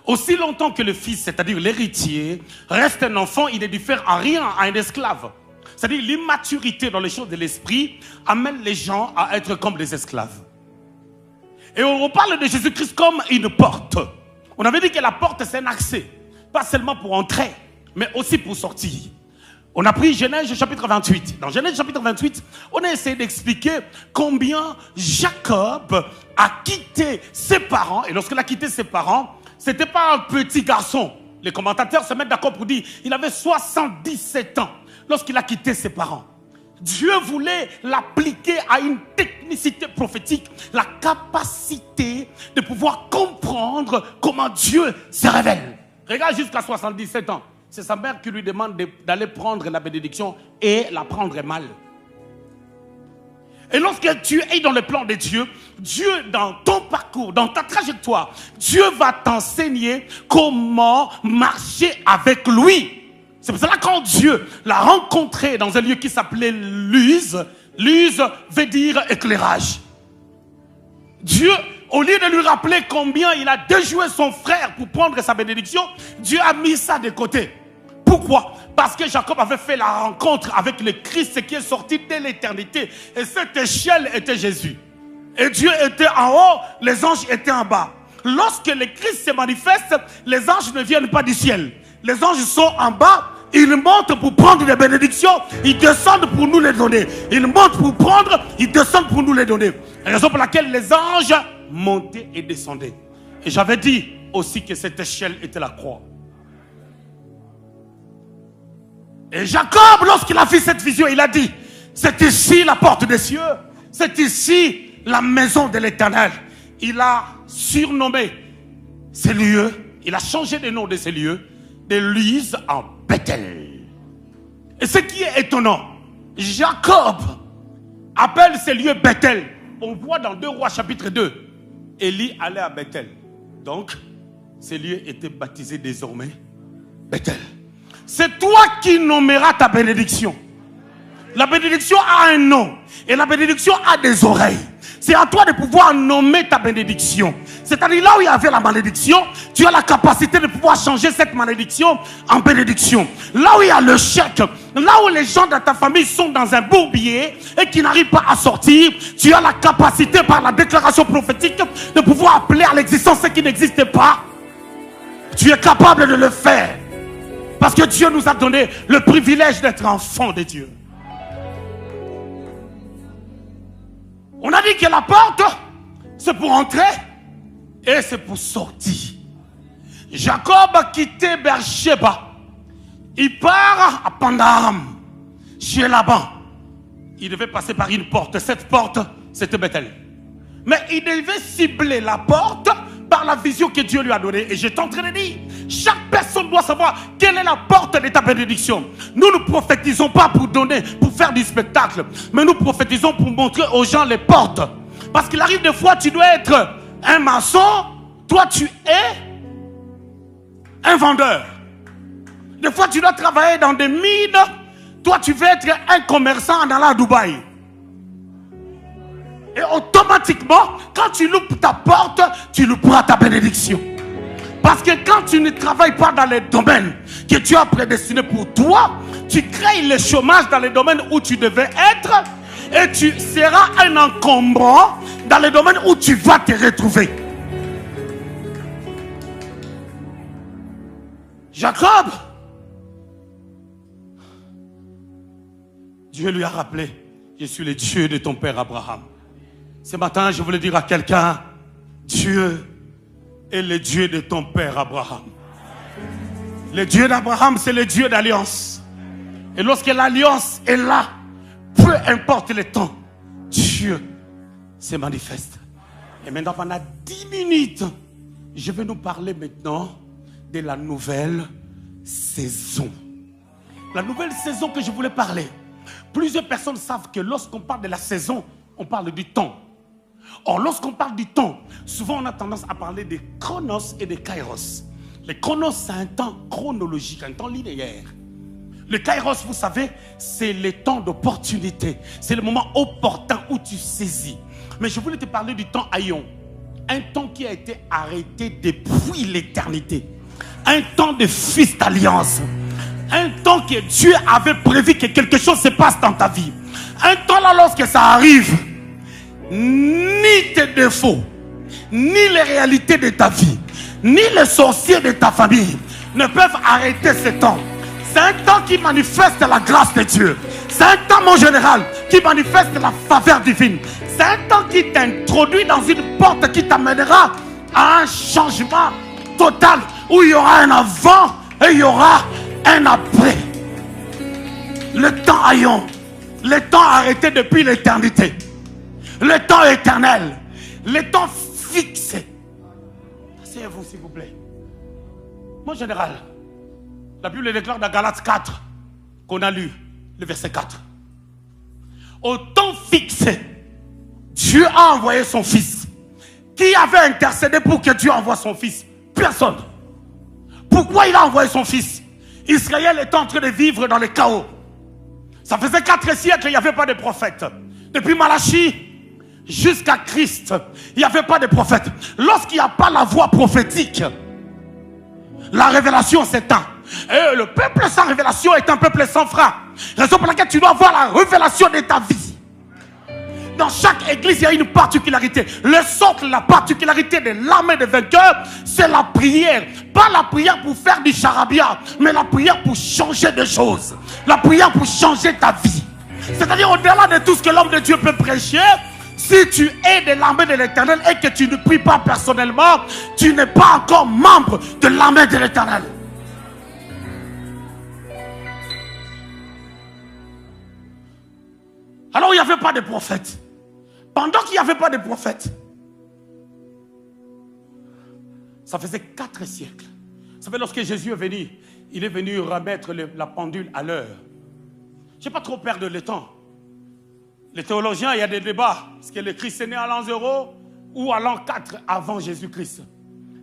Aussi longtemps que le fils, c'est-à-dire l'héritier, reste un enfant, il ne diffère en rien à un esclave. C'est-à-dire l'immaturité dans les choses de l'esprit amène les gens à être comme des esclaves. Et on parle de Jésus-Christ comme une porte. On avait dit que la porte, c'est un accès. Pas seulement pour entrer, mais aussi pour sortir. On a pris Genèse chapitre 28. Dans Genèse chapitre 28, on a essayé d'expliquer combien Jacob a quitté ses parents. Et lorsqu'il a quitté ses parents, ce n'était pas un petit garçon. Les commentateurs se mettent d'accord pour dire qu'il avait 77 ans lorsqu'il a quitté ses parents. Dieu voulait l'appliquer à une technicité prophétique, la capacité de pouvoir comprendre comment Dieu se révèle. Regarde, jusqu'à 77 ans. C'est sa mère qui lui demande d'aller prendre la bénédiction et la prendre mal. Et lorsque tu es dans le plan de Dieu, Dieu dans ton parcours, dans ta trajectoire, Dieu va t'enseigner comment marcher avec lui. C'est pour cela que quand Dieu l'a rencontré dans un lieu qui s'appelait Luz, Luz veut dire éclairage. Dieu, au lieu de lui rappeler combien il a déjoué son frère pour prendre sa bénédiction, Dieu a mis ça de côté. Pourquoi? Parce que Jacob avait fait la rencontre avec le Christ qui est sorti de l'éternité. Et cette échelle était Jésus. Et Dieu était en haut, les anges étaient en bas. Lorsque le Christ se manifeste, les anges ne viennent pas du ciel. Les anges sont en bas, ils montent pour prendre des bénédictions, ils descendent pour nous les donner. Ils montent pour prendre, ils descendent pour nous les donner. Raison pour laquelle les anges montaient et descendaient. Et j'avais dit aussi que cette échelle était la croix. Et Jacob, lorsqu'il a vu cette vision, il a dit, c'est ici la porte des cieux, c'est ici la maison de l'Éternel. Il a surnommé ces lieux, il a changé le nom de ces lieux, de Luz en Bethel. Et ce qui est étonnant, Jacob appelle ces lieux Bethel. On voit dans 2 Rois chapitre 2, Élie allait à Bethel. Donc, ces lieux étaient baptisés désormais Bethel. C'est toi qui nommeras ta bénédiction. La bénédiction a un nom. Et la bénédiction a des oreilles. C'est à toi de pouvoir nommer ta bénédiction. C'est-à-dire là où il y avait la malédiction, tu as la capacité de pouvoir changer cette malédiction en bénédiction. Là où il y a le chèque, là où les gens de ta famille sont dans un bourbier et qui n'arrivent pas à sortir, tu as la capacité par la déclaration prophétique de pouvoir appeler à l'existence ce qui n'existe pas. Tu es capable de le faire. Parce que Dieu nous a donné le privilège d'être enfants de Dieu. On a dit que la porte, c'est pour entrer et c'est pour sortir. Jacob a quitté Beersheba. Il part à Pandaram, chez Laban. Il devait passer par une porte. Cette porte, c'était Bethel. Mais il devait cibler la porte par la vision que Dieu lui a donnée. Et j'étais en train de dire, chaque personne doit savoir quelle est la porte de ta bénédiction. Nous ne prophétisons pas pour donner, pour faire du spectacle, mais nous prophétisons pour montrer aux gens les portes. Parce qu'il arrive des fois, tu dois être un maçon, toi tu es un vendeur. Des fois tu dois travailler dans des mines, toi tu veux être un commerçant en allant à Dubaï. Et automatiquement, quand tu loupes ta porte, tu louperas ta bénédiction. Parce que quand tu ne travailles pas dans les domaines que Dieu a prédestinés pour toi, tu crées le chômage dans les domaines où tu devais être et tu seras un encombrant dans les domaines où tu vas te retrouver. Jacob, Dieu lui a rappelé, je suis le Dieu de ton père Abraham. Ce matin, je voulais dire à quelqu'un, Dieu est le Dieu de ton père Abraham. Le Dieu d'Abraham, c'est le Dieu d'alliance. Et lorsque l'alliance est là, peu importe le temps, Dieu se manifeste. Et maintenant, pendant 10 minutes, je vais nous parler maintenant de la nouvelle saison. La nouvelle saison que je voulais parler. Plusieurs personnes savent que lorsqu'on parle de la saison, on parle du temps. Or, lorsqu'on parle du temps, souvent on a tendance à parler de chronos et de kairos. Le chronos, c'est un temps chronologique, un temps linéaire. Le kairos, vous savez, c'est le temps d'opportunité. C'est le moment opportun où tu saisis. Mais je voulais te parler du temps aïon. Un temps qui a été arrêté depuis l'éternité. Un temps de fils d'alliance. Un temps que Dieu avait prévu que quelque chose se passe dans ta vie. Un temps là, lorsque ça arrive, ni tes défauts, ni les réalités de ta vie, ni les sorciers de ta famille ne peuvent arrêter ce temps. C'est un temps qui manifeste la grâce de Dieu. C'est un temps, mon général, qui manifeste la faveur divine. C'est un temps qui t'introduit dans une porte qui t'amènera à un changement total où il y aura un avant et il y aura un après. Le temps haillon, le temps arrêté depuis l'éternité, le temps éternel, le temps fixé. Asseyez-vous s'il vous plaît. Mon général, la Bible déclare dans Galates 4 qu'on a lu le verset 4. Au temps fixé, Dieu a envoyé son fils. Qui avait intercédé pour que Dieu envoie son fils? Personne. Pourquoi il a envoyé son fils? Israël est en train de vivre dans le chaos. Ça faisait 4 siècles, il n'y avait pas de prophète. Depuis Malachie jusqu'à Christ, il n'y avait pas de prophète. Lorsqu'il n'y a pas la voix prophétique, la révélation s'éteint. Et le peuple sans révélation est un peuple sans frein. Raison pour laquelle tu dois avoir la révélation de ta vie. Dans chaque église, il y a une particularité. Le socle, la particularité de l'armée des vainqueurs, c'est la prière. Pas la prière pour faire du charabia, mais la prière pour changer des choses. La prière pour changer ta vie. C'est-à-dire au-delà de tout ce que l'homme de Dieu peut prêcher, si tu es de l'armée de l'Éternel et que tu ne pries pas personnellement, tu n'es pas encore membre de l'armée de l'Éternel. Alors il n'y avait pas de prophète. Pendant qu'il n'y avait pas de prophète, ça faisait 4 siècles. Ça fait lorsque Jésus est venu, il est venu remettre la pendule à l'heure. Je n'ai pas trop perdre le temps. Les théologiens, il y a des débats. Est-ce que le Christ est né à l'an 0 ou à l'an 4 avant Jésus-Christ?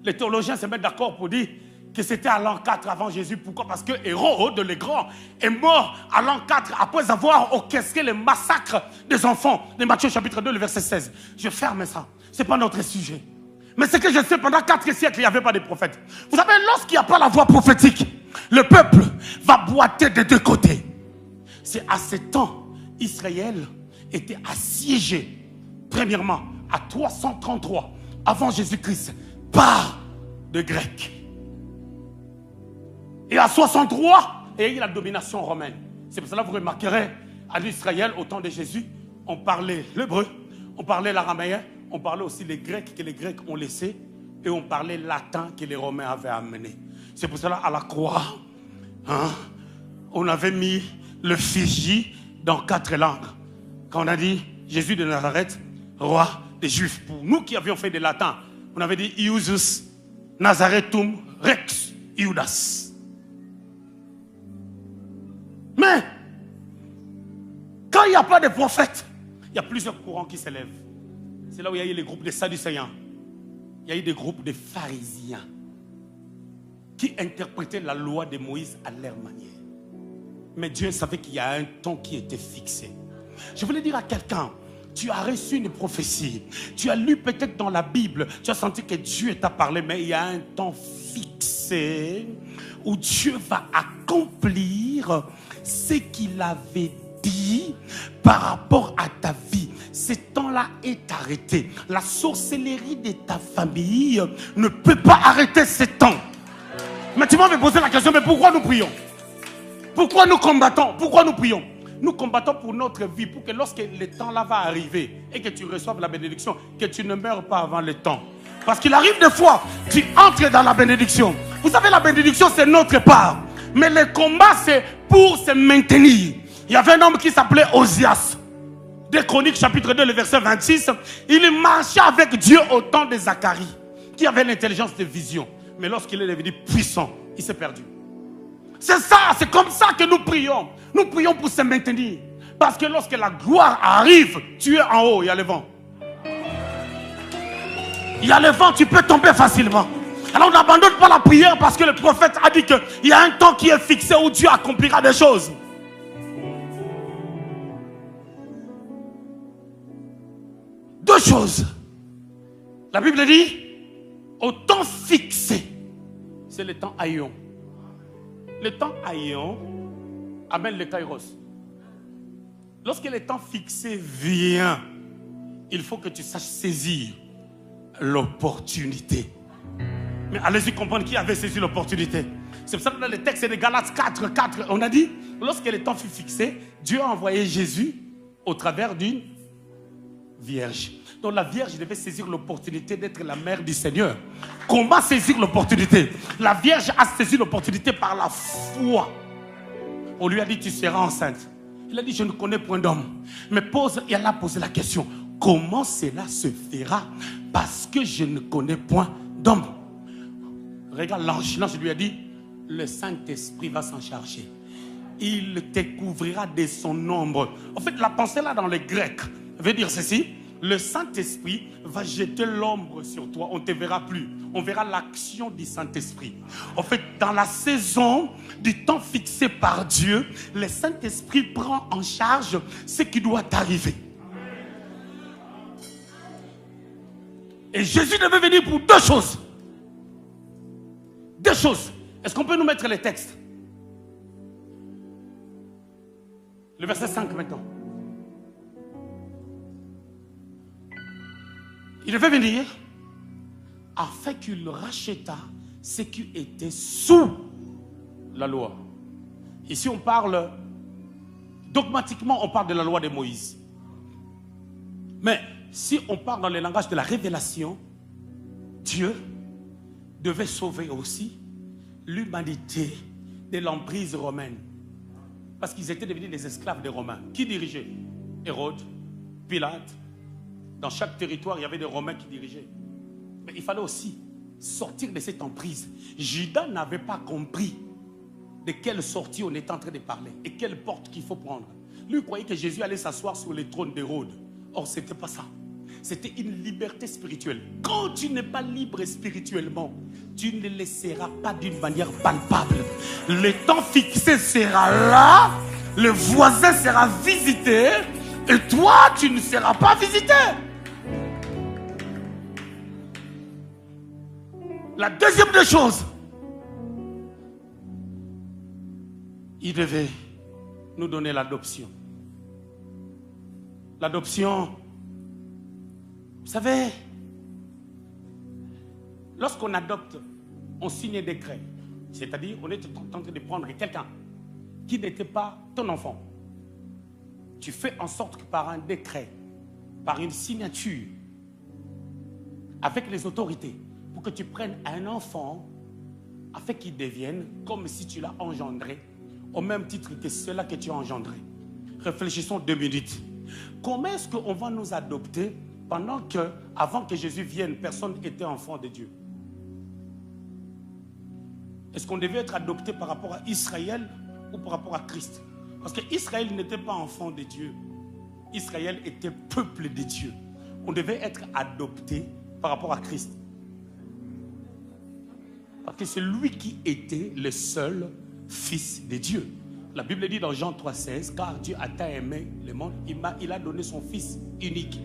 Les théologiens se mettent d'accord pour dire que c'était à l'an 4 avant Jésus. Pourquoi? Parce que Hérode le Grand est mort à l'an 4 après avoir orchestré le massacre des enfants de Matthieu chapitre 2, le verset 16. Je ferme ça. Ce n'est pas notre sujet. Mais ce que je sais, pendant 4 siècles, il n'y avait pas de prophète. Vous savez, lorsqu'il n'y a pas la voix prophétique, le peuple va boiter des 2 côtés. C'est à ce temps, Israël était assiégé, premièrement, à 333 avant Jésus-Christ, par des Grecs. Et à 63, il y a eu la domination romaine. C'est pour cela que vous remarquerez, à l'Israël, au temps de Jésus, on parlait l'hébreu, on parlait l'araméen, on parlait aussi les Grecs que les Grecs ont laissé, et on parlait latin que les Romains avaient amené. C'est pour cela, à la croix, on avait mis le figie dans 4 langues. Quand on a dit Jésus de Nazareth, roi des Juifs, pour nous qui avions fait des latins, on avait dit Iusus Nazaretum Rex Iudas. Mais, quand il n'y a pas de prophète, il y a plusieurs courants qui s'élèvent. C'est là où il y a eu les groupes des Sadducéens. Il y a eu des groupes de pharisiens qui interprétaient la loi de Moïse à leur manière. Mais Dieu savait qu'il y a un temps qui était fixé. Je voulais dire à quelqu'un, tu as reçu une prophétie. Tu as lu peut-être dans la Bible, tu as senti que Dieu t'a parlé, mais il y a un temps fixé où Dieu va accomplir ce qu'il avait dit par rapport à ta vie. Ce temps-là est arrêté. La sorcellerie de ta famille ne peut pas arrêter ce temps. Mais tu m'as posé la question, mais pourquoi nous prions? Pourquoi nous combattons? Pourquoi nous prions? Nous combattons pour notre vie, pour que lorsque le temps-là va arriver et que tu reçoives la bénédiction, que tu ne meurs pas avant le temps. Parce qu'il arrive des fois, tu entres dans la bénédiction. Vous savez, la bénédiction, c'est notre part. Mais le combat, c'est pour se maintenir. Il y avait un homme qui s'appelait Osias. Des Chroniques, chapitre 2, le verset 26. Il marchait avec Dieu au temps de Zacharie, qui avait l'intelligence de vision. Mais lorsqu'il est devenu puissant, il s'est perdu. C'est ça, c'est comme ça que nous prions. Nous prions pour se maintenir. Parce que lorsque la gloire arrive, tu es en haut, il y a le vent. Il y a le vent, tu peux tomber facilement. Alors on n'abandonne pas la prière parce que le prophète a dit qu'il y a un temps qui est fixé où Dieu accomplira des choses. Deux choses. La Bible dit, au temps fixé, c'est le temps haïon. Le temps haïon amène le kairos. Lorsque le temps fixé vient, il faut que tu saches saisir l'opportunité. Mais allez-y comprendre qui avait saisi l'opportunité. C'est pour ça que dans le texte de Galates 4, on a dit, lorsque le temps fut fixé, Dieu a envoyé Jésus au travers d'une vierge. Donc la vierge devait saisir l'opportunité d'être la mère du Seigneur. Comment saisir l'opportunité? La vierge a saisi l'opportunité par la foi. On lui a dit, tu seras enceinte. Il a dit, je ne connais point d'homme. Mais elle a posé la question, comment cela se fera? Parce que je ne connais point d'homme. Regarde l'ange lui a dit, le Saint-Esprit va s'en charger. Il te couvrira de son ombre. En fait, la pensée là dans le grec veut dire ceci. Le Saint-Esprit va jeter l'ombre sur toi. On ne te verra plus. On verra l'action du Saint-Esprit. En fait, dans la saison du temps fixé par Dieu, le Saint-Esprit prend en charge ce qui doit arriver. Et Jésus devait venir pour deux choses. Deux choses. Est-ce qu'on peut nous mettre les textes? Le verset 5 maintenant. Il devait venir afin qu'il racheta ce qui était sous la loi. Ici on parle, dogmatiquement on parle de la loi de Moïse. Mais si on parle dans le langage de la révélation, Dieu devait sauver aussi l'humanité de l'emprise romaine. Parce qu'ils étaient devenus des esclaves des Romains. Qui dirigeait? Hérode, Pilate. Dans chaque territoire, il y avait des Romains qui dirigeaient. Mais il fallait aussi sortir de cette emprise. Judas n'avait pas compris de quelle sortie on était en train de parler et quelle porte qu'il faut prendre. Lui croyait que Jésus allait s'asseoir sur le trône d'Hérode. Or, ce n'était pas ça. C'était une liberté spirituelle. Quand tu n'es pas libre spirituellement, tu ne le seras pas d'une manière palpable. Le temps fixé sera là, le voisin sera visité, et toi, tu ne seras pas visité. La deuxième des choses, il devait nous donner l'adoption. L'adoption, vous savez, lorsqu'on adopte, on signe un décret. C'est-à-dire, on est en train de prendre quelqu'un qui n'était pas ton enfant. Tu fais en sorte que par un décret, par une signature, avec les autorités, pour que tu prennes un enfant, afin qu'il devienne comme si tu l'as engendré, au même titre que cela que tu as engendré. Réfléchissons 2 minutes. Comment est-ce qu'on va nous adopter pendant que, avant que Jésus vienne, personne n'était enfant de Dieu? Est-ce qu'on devait être adopté par rapport à Israël ou par rapport à Christ? Parce qu'Israël n'était pas enfant de Dieu. Israël était peuple de Dieu. On devait être adopté par rapport à Christ. Parce que c'est lui qui était le seul fils de Dieu. La Bible dit dans Jean 3,16, car Dieu a tant aimé le monde, il a donné son fils unique.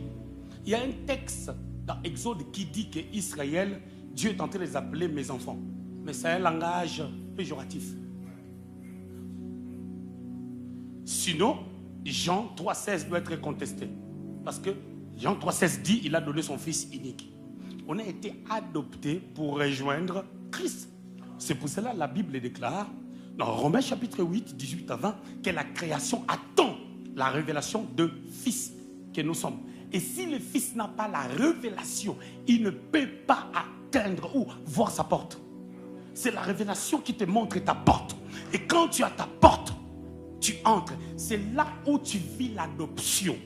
Il y a un texte dans Exode qui dit qu'Israël, Dieu est en train de les appeler mes enfants. Mais c'est un langage péjoratif. Sinon, Jean 3,16 doit être contesté. Parce que Jean 3,16 dit qu'il a donné son fils unique. On a été adopté pour rejoindre Christ. C'est pour cela que la Bible déclare dans Romains chapitre 8, 18 à 20 que la création attend la révélation de Fils que nous sommes. Et si le Fils n'a pas la révélation, il ne peut pas atteindre ou voir sa porte. C'est la révélation qui te montre ta porte. Et quand tu as ta porte, tu entres. C'est là où tu vis l'adoption.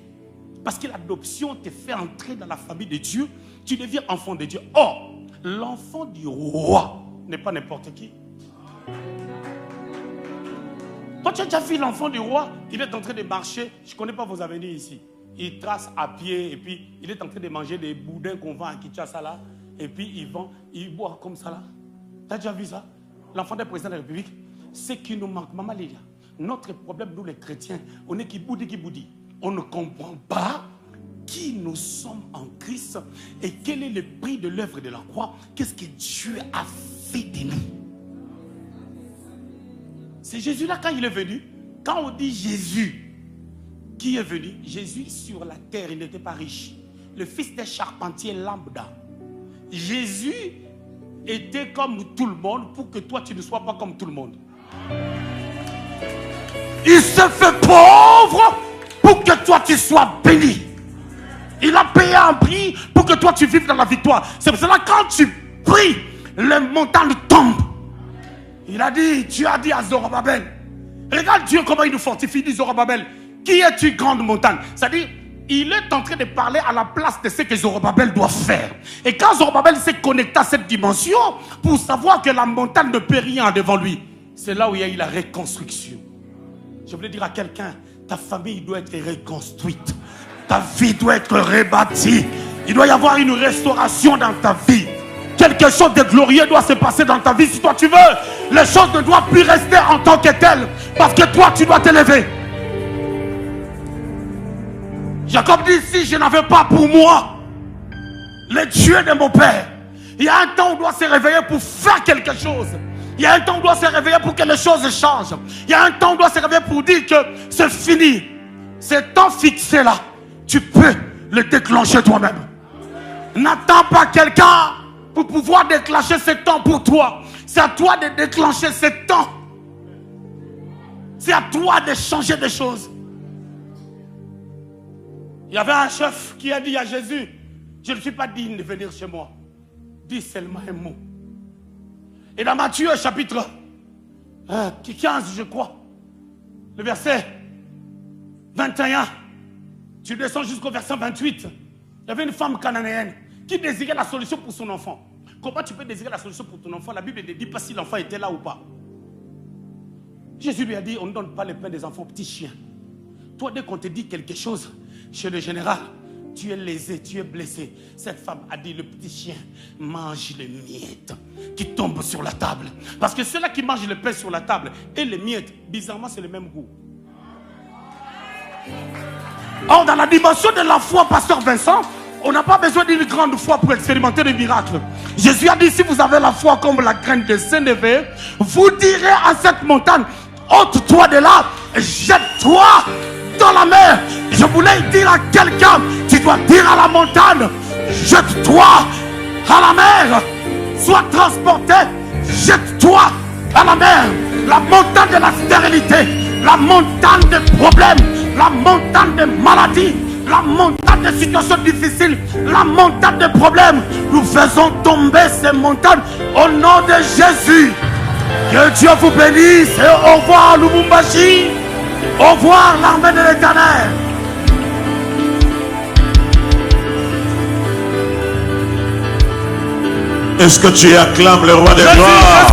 Parce que l'adoption te fait entrer dans la famille de Dieu. Tu deviens enfant de Dieu. Or, l'enfant du roi n'est pas n'importe qui. Toi, tu as déjà vu l'enfant du roi, il est en train de marcher. Je ne connais pas vos avenirs ici. Il trace à pied et puis il est en train de manger des boudins qu'on vend à Kinshasa là. Et puis il boit comme ça là. Tu as déjà vu ça? L'enfant du président de la République. Ce qui nous manque, Maman Lélia, notre problème, nous les chrétiens, on est qui boudi. On ne comprend pas qui nous sommes en Christ et quel est le prix de l'œuvre de la croix. Qu'est-ce que Dieu a fait de nous? C'est Jésus-là quand il est venu. Quand on dit Jésus qui est venu, Jésus sur la terre, il n'était pas riche. Le fils d'un charpentier lambda. Jésus été comme tout le monde pour que toi tu ne sois pas comme tout le monde. Il s'est fait pauvre pour que toi tu sois béni. Il a payé un prix pour que toi tu vives dans la victoire. C'est pour cela que quand tu pries, les montagnes tombent. Il a dit, tu as dit à Zorobabel, regarde Dieu comment il nous fortifie. Il dit Zorobabel, qui es-tu grande montagne? C'est-à-dire, il est en train de parler à la place de ce que Zorobabel doit faire. Et quand Zorobabel s'est connecté à cette dimension, pour savoir que la montagne ne peut rien devant lui, c'est là où il y a eu la reconstruction. Je voulais dire à quelqu'un, ta famille doit être reconstruite. Ta vie doit être rebâtie. Il doit y avoir une restauration dans ta vie. Quelque chose de glorieux doit se passer dans ta vie si toi tu veux. Les choses ne doivent plus rester en tant que telles. Parce que toi tu dois t'élever. Jacob dit, si je n'avais pas pour moi le Dieu de mon père, il y a un temps où on doit se réveiller pour faire quelque chose. Il y a un temps où on doit se réveiller pour que les choses changent. Il y a un temps où on doit se réveiller pour dire que c'est fini. Ce temps fixé là, tu peux le déclencher toi-même. N'attends pas quelqu'un pour pouvoir déclencher ce temps pour toi. C'est à toi de déclencher ce temps. C'est à toi de changer des choses. Il y avait un chef qui a dit à Jésus, je ne suis pas digne de venir chez moi. Dis seulement un mot. Et dans Matthieu chapitre 15, je crois, le verset 21, tu descends jusqu'au verset 28. Il y avait une femme cananéenne qui désirait la solution pour son enfant. Comment tu peux désirer la solution pour ton enfant? La Bible ne dit pas si l'enfant était là ou pas. Jésus lui a dit, on ne donne pas le pain des enfants aux petits chiens. Toi, dès qu'on te dit quelque chose, chez le général, tu es lésé, tu es blessé. Cette femme a dit, le petit chien mange les miettes qui tombent sur la table. Parce que ceux-là qui mangent le pain sur la table et les miettes, bizarrement, c'est le même goût. Or, dans la dimension de la foi, pasteur Vincent, on n'a pas besoin d'une grande foi pour expérimenter des miracles. Jésus a dit, si vous avez la foi comme la graine de sénévé, vous direz à cette montagne, ôte-toi de là, jette-toi dans la mer. Je voulais dire à quelqu'un, tu dois dire à la montagne, jette-toi à la mer. Sois transporté, jette-toi à la mer. La montagne de la stérilité, la montagne des problèmes, la montagne des maladies, la montagne des situations difficiles, la montagne des problèmes. Nous faisons tomber ces montagnes au nom de Jésus. Que Dieu vous bénisse et au revoir Lubumbashi. Au revoir l'armée de l'Éternel. Est-ce que tu acclames le roi des gloires?